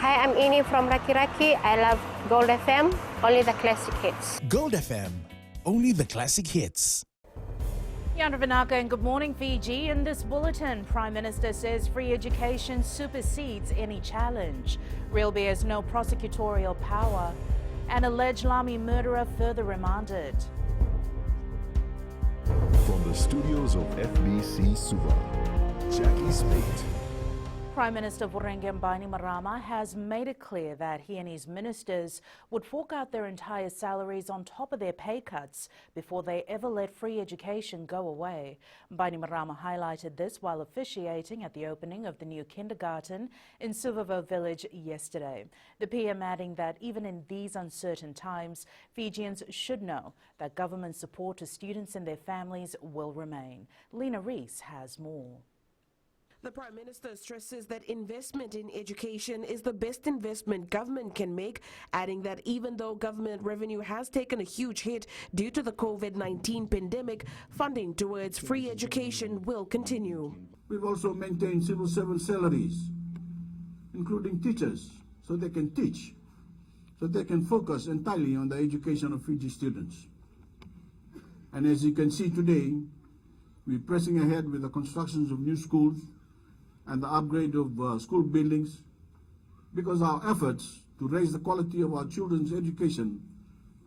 Hi, I'm Ini from Raki Raki. I love Gold FM, only the classic hits. Gold FM, only the classic hits. Yandra Vinaka and good morning, Fiji. In this bulletin, Prime Minister says free education supersedes any challenge. Rugby has no prosecutorial power. An alleged Lami murderer further remanded. From the studios of FBC Suva, Jackie Smith. Prime Minister Vurengembani Marama has made it clear that he and his ministers would fork out their entire salaries on top of their pay cuts before they ever let free education go away. Mbani Marama highlighted this while officiating at the opening of the new kindergarten in Suvavo village yesterday. The PM adding that even in these uncertain times, Fijians should know that government support to students and their families will remain. Lena Rees has more. The Prime Minister stresses that investment in education is the best investment government can make, adding that even though government revenue has taken a huge hit due to the COVID-19 pandemic, funding towards free education will continue. We've also maintained civil servant salaries, including teachers, so they can teach, so they can focus entirely on the education of Fiji students. And as you can see today, we're pressing ahead with the constructions of new schools and the upgrade of school buildings, because our efforts to raise the quality of our children's education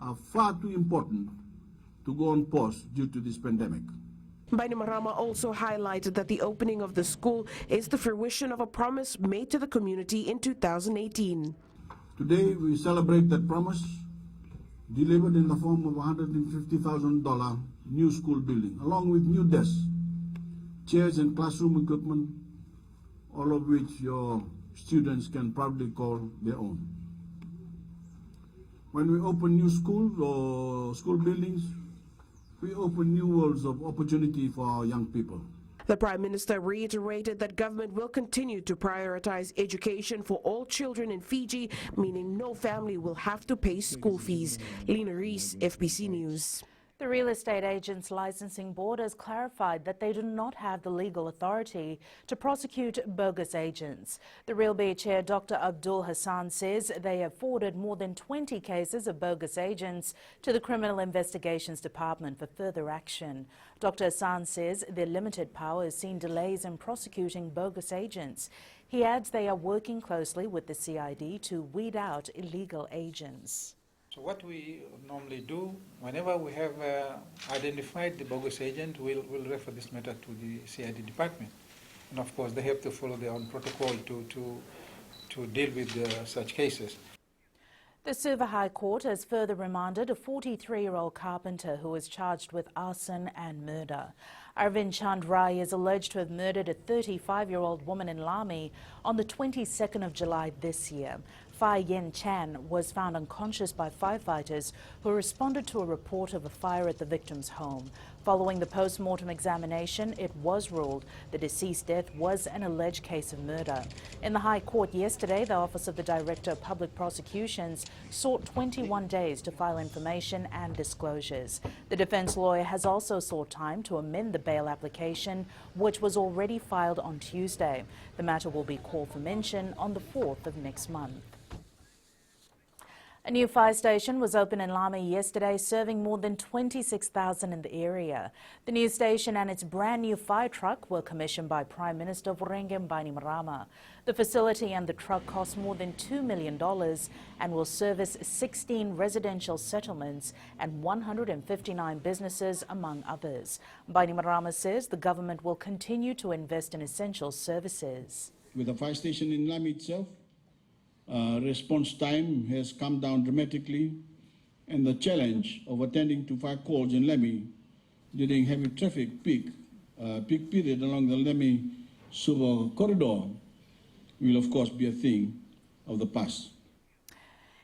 are far too important to go on pause due to this pandemic. Mbani Marama also highlighted that the opening of the school is the fruition of a promise made to the community in 2018. Today we celebrate that promise, delivered in the form of $150,000 new school building, along with new desks, chairs and classroom equipment, all of which your students can proudly call their own. When we open new schools or school buildings, we open new worlds of opportunity for our young people. The Prime Minister reiterated that government will continue to prioritize education for all children in Fiji, meaning no family will have to pay school fees. Lena Rees, FBC News. The Real Estate Agents Licensing Board has clarified that they do not have the legal authority to prosecute bogus agents. The Rugby Chair Dr. Abdul Hassan says they have forwarded more than 20 cases of bogus agents to the Criminal Investigations Department for further action. Dr. Hassan says their limited power has seen delays in prosecuting bogus agents. He adds they are working closely with the CID to weed out illegal agents. So what we normally do, whenever we have identified the bogus agent, we'll refer this matter to the CID department. And of course, they have to follow their own protocol to deal with such cases. The Suva High Court has further remanded a 43-year-old carpenter who was charged with arson and murder. Arvind Chand Rai is alleged to have murdered a 35-year-old woman in Lami on the 22nd of July this year. Fai Yen Chan was found unconscious by firefighters who responded to a report of a fire at the victim's home. Following the post-mortem examination, it was ruled the deceased death was an alleged case of murder. In the High Court yesterday, the Office of the Director of Public Prosecutions sought 21 days to file information and disclosures. The defence lawyer has also sought time to amend the bail application, which was already filed on Tuesday. The matter will be called for mention on the 4th of next month. A new fire station was opened in Lami yesterday, serving more than 26,000 in the area. The new station and its brand new fire truck were commissioned by Prime Minister Vurengembani Marama. The facility and the truck cost more than $2 million and will service 16 residential settlements and 159 businesses, among others. Mbani Marama says the government will continue to invest in essential services. With the fire station in Lami itself, response time has come down dramatically, and the challenge of attending to fire calls in Lami during heavy traffic peak period along the Lami-Suva corridor will of course be a thing of the past.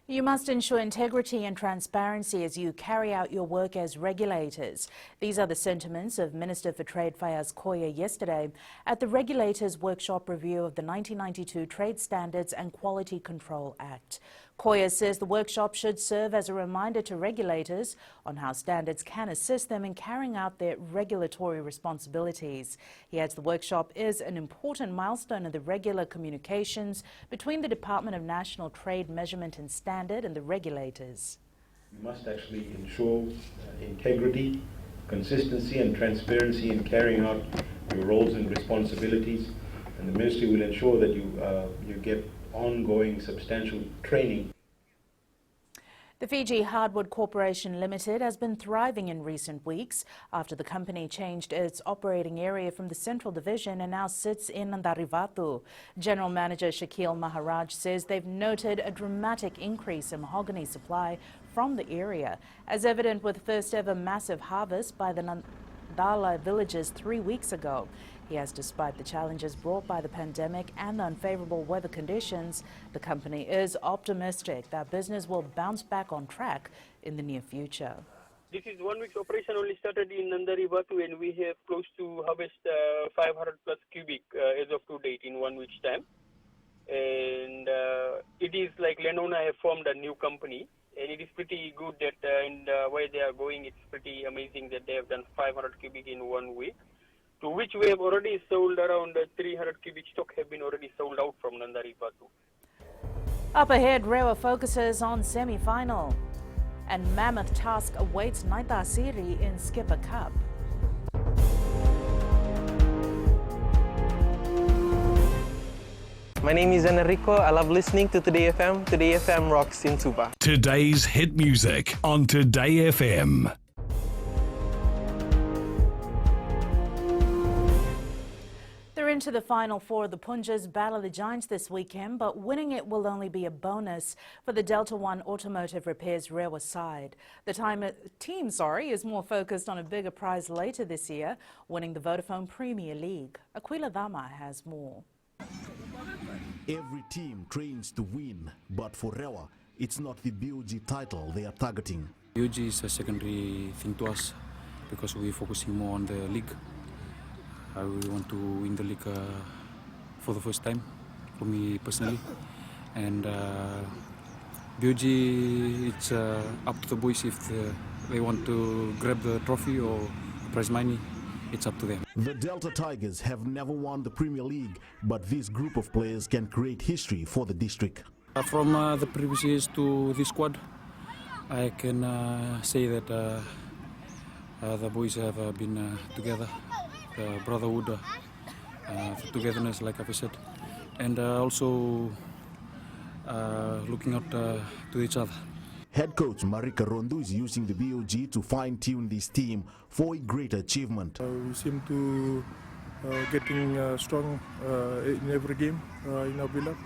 You must ensure integrity and transparency as you carry out your work as regulators. These are the sentiments of Minister for Trade Fayaz Koya yesterday at the Regulators' Workshop review of the 1992 Trade Standards and Quality Control Act. Koya says the workshop should serve as a reminder to regulators on how standards can assist them in carrying out their regulatory responsibilities. He adds the workshop is an important milestone in the regular communications between the Department of National Trade Measurement and Standard and the regulators. You must actually ensure integrity, consistency and transparency in carrying out your roles and responsibilities, and the Ministry will ensure that you get ongoing substantial training. The Fiji Hardwood Corporation Limited has been thriving in recent weeks after the company changed its operating area from the Central Division and now sits in Nandarivatu. General Manager Shakil Maharaj says they've noted a dramatic increase in mahogany supply from the area, as evident with first ever massive harvest by the Nandala villagers 3 weeks ago. He has, despite the challenges brought by the pandemic and the unfavourable weather conditions, the company is optimistic that business will bounce back on track in the near future. This is 1 week's operation only started in Nandarivatu, and we have close to harvest 500 plus cubic as of to date in 1 week's time. And it is like Lenona have formed a new company, and it is pretty good that and where they are going, it's pretty amazing that they have done 500 cubic in 1 week. To which we have already sold around 300 cubic stock have been already sold out from Nandarivatu. Up ahead, Rewa focuses on semi-final, and mammoth task awaits Naita Siri in Skipper Cup. My name is Enrico. I love listening to Today FM. Today FM rocks in Suba. Today's hit music on Today FM. They're into the final four of the Punja's Battle of the Giants this weekend, but winning it will only be a bonus for the Delta One Automotive Repairs Rewa side. The team is more focused on a bigger prize later this year, winning the Vodafone Premier League. Aquila Dama has more. Every team trains to win, but for Rewa, it's not the BOG title they are targeting. BOG is a secondary thing to us because we're focusing more on the league. We want to win the league for the first time, for me personally. And BOG, it's up to the boys if they want to grab the trophy or prize money. It's up to them. The Delta Tigers have never won the Premier League, but this group of players can create history for the district. From the previous years to this squad, I can say that the boys have been together. The brotherhood, the togetherness, like I've said, and also looking out to each other. Head coach Marika Rondu is using the BOG to fine-tune this team for a great achievement. We seem to getting strong in every game in our build-up.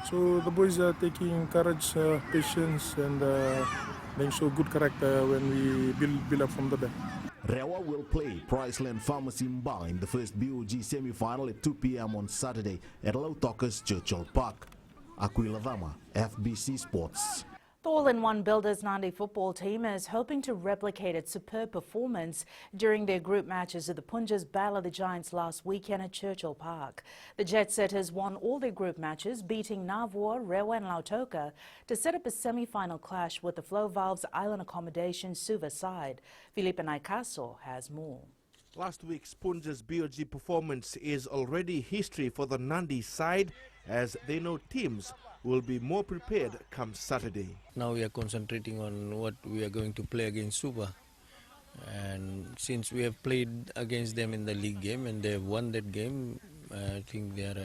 So the boys are taking courage, patience, and then show good character when we build up from the back. Rewa will play Priceland Pharmacy Mba in the first BOG semi-final at 2 p.m. on Saturday at Lautokas Churchill Park. Aquila Dama, FBC Sports. The all-in-one Builders Nandi football team is hoping to replicate its superb performance during their group matches of the Punja's Battle of the Giants last weekend at Churchill Park. The Jet Setters won all their group matches, beating Navua, Rewa and Lautoka to set up a semi-final clash with the Flow Valves Island Accommodation Suva side. Felipe Naikaso has more. Last week's Punja's BOG performance is already history for the Nandi side, as they know teams will be more prepared come Saturday. Now we are concentrating on what we are going to play against Suba. And since we have played against them in the league game and they have won that game, I think they are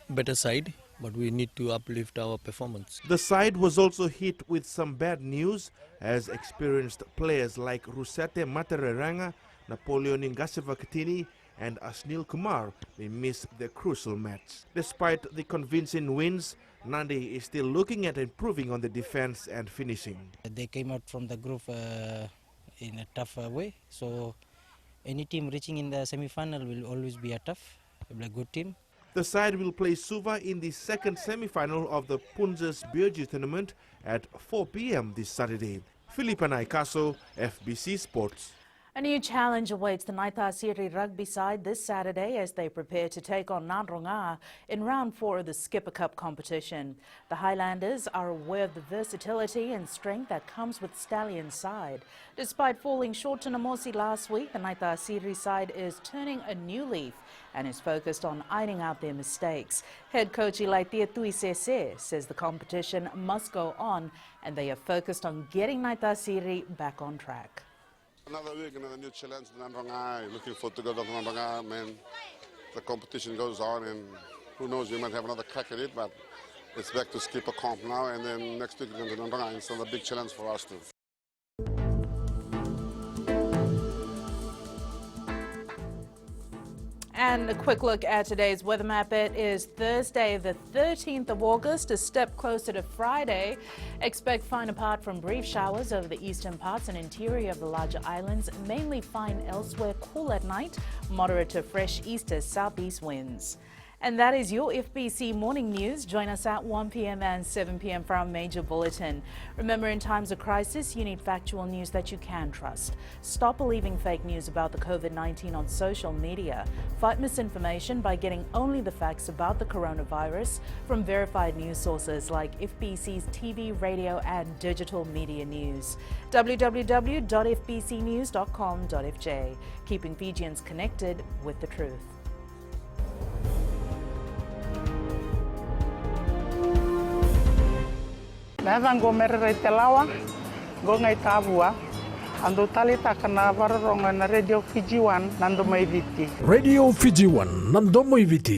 a better side, but we need to uplift our performance. The side was also hit with some bad news, as experienced players like Rusete Matareranga, Napoleon Ngasevakatini and Asnil Kumar may miss the crucial match. Despite the convincing wins, Nandi is still looking at improving on the defense and finishing. They came out from the group in a tough way, so any team reaching in the semi-final will always be a good team. The side will play Suva in the second semi-final of the Punjab's BOG tournament at 4 p.m. this Saturday. Philippa Naikaso, FBC Sports. A new challenge awaits the Napier Rugby side this Saturday as they prepare to take on Nadronga in round 4 of the Skipper Cup competition. The Highlanders are aware of the versatility and strength that comes with Stallion's side. Despite falling short to Namosi last week, the Napier side is turning a new leaf and is focused on ironing out their mistakes. Head coach Ilaitia Tuisese says the competition must go on and they are focused on getting Napier back on track. Another week, another new challenge. Looking forward to go to Nandronga. Man, the competition goes on, and who knows, we might have another crack at it. But it's back to Skipper Comp now, and then next week we're going to Nandronga. It's another big challenge for us too. And a quick look at today's weather map. It is Thursday, the 13th of August, a step closer to Friday. Expect fine apart from brief showers over the eastern parts and interior of the larger islands, mainly fine elsewhere, cool at night, moderate to fresh east to southeast winds. And that is your FBC Morning News. Join us at 1 p.m. and 7 p.m. for our major bulletin. Remember, in times of crisis, you need factual news that you can trust. Stop believing fake news about the COVID-19 on social media. Fight misinformation by getting only the facts about the coronavirus from verified news sources like FBC's TV, radio and digital media news. www.fbcnews.com.fj. Keeping Fijians connected with the truth. Nada go merere telawa, go ngai tabua, ando talita kana vararonga na Radio Fiji 1 nando maiviti. Radio Fiji 1 nando maiviti.